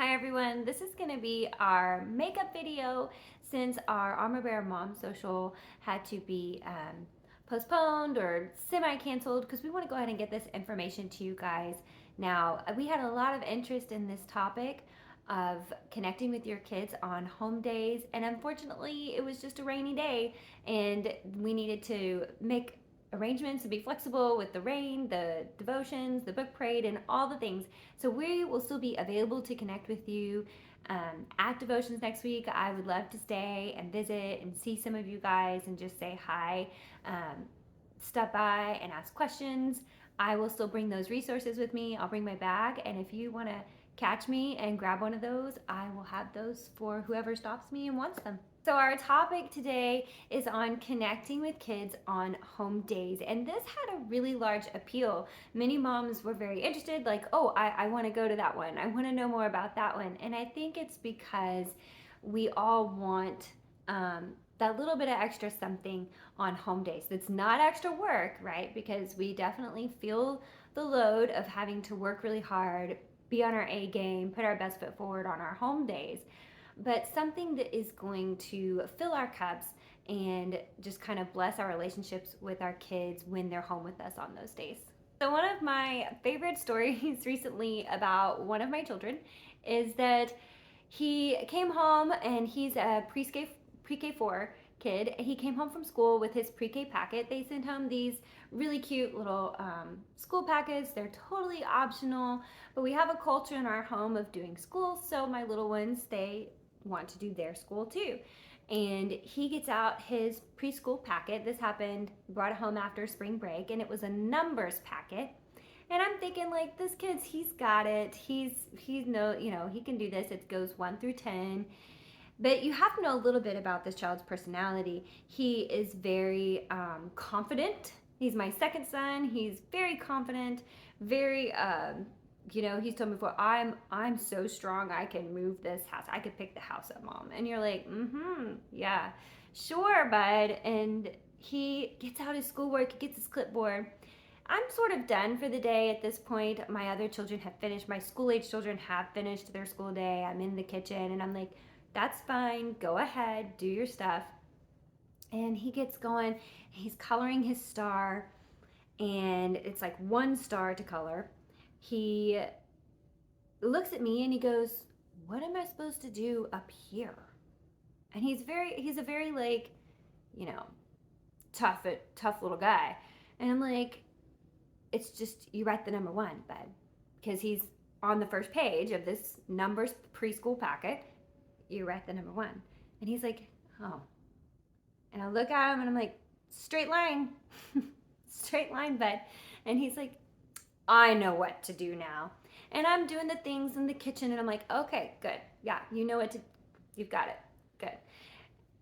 Hi everyone, this is going to be our makeup video since our Armor Bear Mom Social had to be postponed or semi-canceled because we want to go ahead and get this information to you guys. Now, we had a lot of interest in this topic of connecting with your kids on home days, and unfortunately it was just a rainy day and we needed to make arrangements to be flexible with the rain, the devotions, the book parade, and all the things. So we will still be available to connect with you at devotions next week. I would love to stay and visit and see some of you guys and just say hi, stop by and ask questions. I will still bring those resources with me. I'll bring my bag, and if you want to catch me and grab one of those, I will have those for whoever stops me and wants them. So our topic today is on connecting with kids on home days, and this had a really large appeal. Many moms were very interested, like, oh, I want to go to that one. I want to know more about that one. And I think it's because we all want that little bit of extra something on home days that's not extra work, right? Because we definitely feel the load of having to work really hard, be on our A game, put our best foot forward on our home days, but something that is going to fill our cups and just kind of bless our relationships with our kids when they're home with us on those days. So, one of my favorite stories recently about one of my children is that he came home and he's a pre-K 4 kid. He came home from school with his pre-K packet. They sent home these really cute little school packets. They're totally optional, but we have a culture in our home of doing school, so my little ones, they want to do their school too. And he gets out his preschool packet. This happened, brought it home after spring break, and it was a numbers packet. And I'm thinking, like, this kid's, he's got it. He's no, he can do this. It goes 1 through 10. But you have to know a little bit about this child's personality. He is very confident. He's my second son. He's very confident, very he's told me before, I'm so strong I can move this house. I could pick the house up, Mom. And you're like, yeah, sure, bud. And he gets out his schoolwork, he gets his clipboard. I'm sort of done for the day at this point. My other children have finished. My school age children have finished their school day. I'm in the kitchen and I'm like, that's fine. Go ahead, do your stuff. And he gets going. He's coloring his star, and it's like one star to color. He looks at me and he goes, "What am I supposed to do up here?" And he's a very, like, you know, tough little guy. And I'm like, it's just, you write the number 1, bud, because he's on the first page of this numbers preschool packet. You write the number 1. And he's like, oh. And I look at him and I'm like, straight line. Straight line, bud. And he's like, I know what to do now. And I'm doing the things in the kitchen and I'm like, okay, good. Yeah, you know what to, you've got it. Good.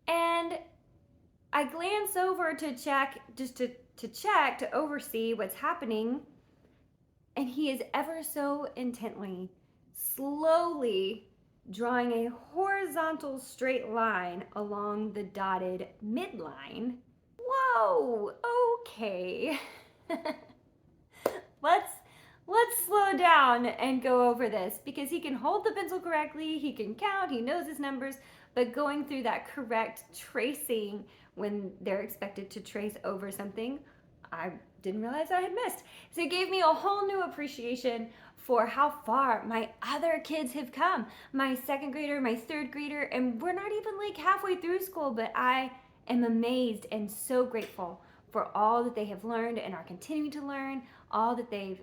And I glance over to check, just to check, to oversee what's happening. And he is ever so intently, slowly drawing a horizontal straight line along the dotted midline. Whoa, okay. let's let's slow down and go over this, because he can hold the pencil correctly, he can count, he knows his numbers, but going through that correct tracing when they're expected to trace over something, I didn't realize I had missed. So it gave me a whole new appreciation for how far my other kids have come. My second grader, my third grader, and we're not even like halfway through school, but I am amazed and so grateful for all that they have learned and are continuing to learn, all that they've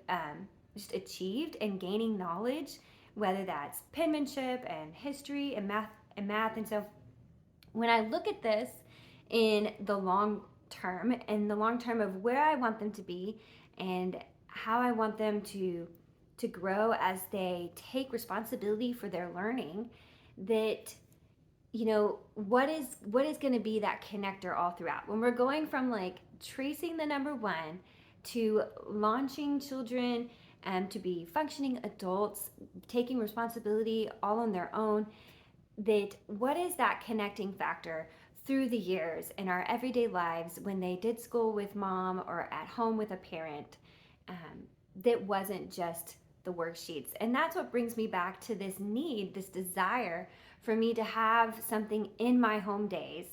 just achieved and gaining knowledge, whether that's penmanship and history and math. And so when I look at this in the long term, of where I want them to be and how I want them to grow as they take responsibility for their learning, that what is going to be that connector all throughout, when we're going from like tracing the number 1 to launching children to be functioning adults, taking responsibility all on their own, that what is that connecting factor through the years in our everyday lives when they did school with mom or at home with a parent, that wasn't just the worksheets. And that's what brings me back to this need, this desire for me to have something in my home days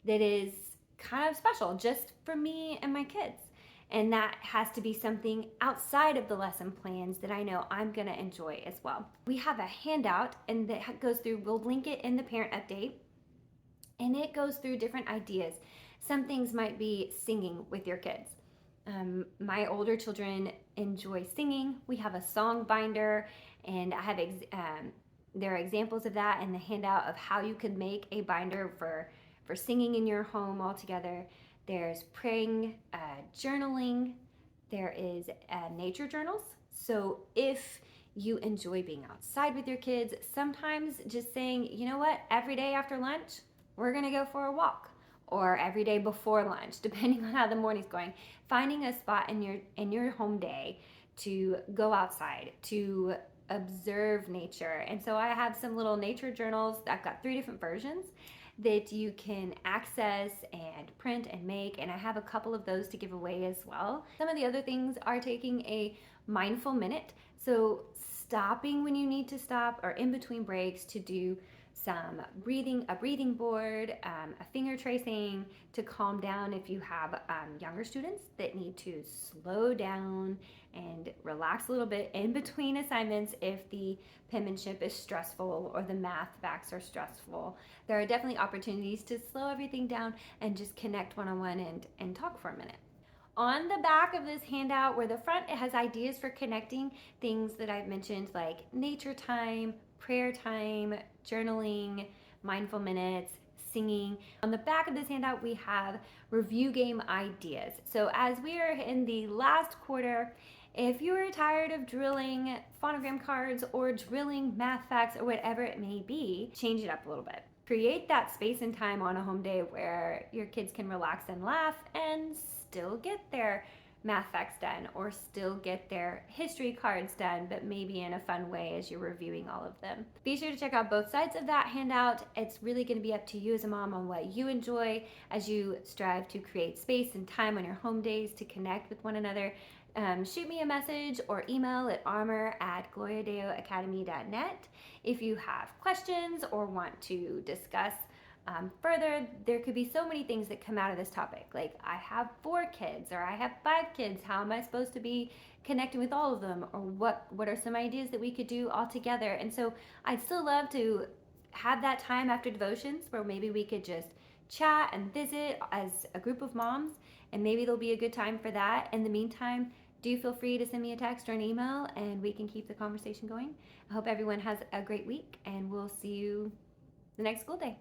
that is kind of special just for me and my kids. And that has to be something outside of the lesson plans that I know I'm going to enjoy as well. We have a handout, and that goes through, we'll link it in the parent update, and it goes through different ideas. Some things might be singing with your kids. My older children enjoy singing. We have a song binder, and I have there are examples of that in the handout of how you could make a binder for singing in your home all together. There's praying, journaling. There is nature journals. So if you enjoy being outside with your kids, sometimes just saying, you know what, every day after lunch, we're gonna go for a walk, or every day before lunch, depending on how the morning's going. Finding a spot in your home day to go outside, to observe nature. And so I have some little nature journals. I've got 3 different versions that you can access and print and make, and I have a couple of those to give away as well. Some of the other things are taking a mindful minute, so stopping when you need to stop, or in between breaks, to do some breathing, a breathing board, a finger tracing to calm down if you have younger students that need to slow down and relax a little bit in between assignments if the penmanship is stressful or the math facts are stressful. There are definitely opportunities to slow everything down and just connect one-on-one and talk for a minute. On the back of this handout, where the front, it has ideas for connecting things that I've mentioned, like nature time, prayer time, journaling, mindful minutes, singing. On the back of this handout, we have review game ideas. So as we are in the last quarter, if you are tired of drilling phonogram cards or drilling math facts or whatever it may be, change it up a little bit. Create that space and time on a home day where your kids can relax and laugh and still get their math facts done, or still get their history cards done, but maybe in a fun way as you're reviewing all of them. Be sure to check out both sides of that handout. It's really going to be up to you as a mom on what you enjoy as you strive to create space and time on your home days to connect with one another. Shoot me a message or email at armor@gloriadeoacademy.net if you have questions or want to discuss further. There could be so many things that come out of this topic. Like, I have 4 kids, or I have 5 kids. How am I supposed to be connecting with all of them? Or what are some ideas that we could do all together? And so I'd still love to have that time after devotions where maybe we could just chat and visit as a group of moms, and maybe there'll be a good time for that. In the meantime, do feel free to send me a text or an email, and we can keep the conversation going. I hope everyone has a great week, and we'll see you the next school day.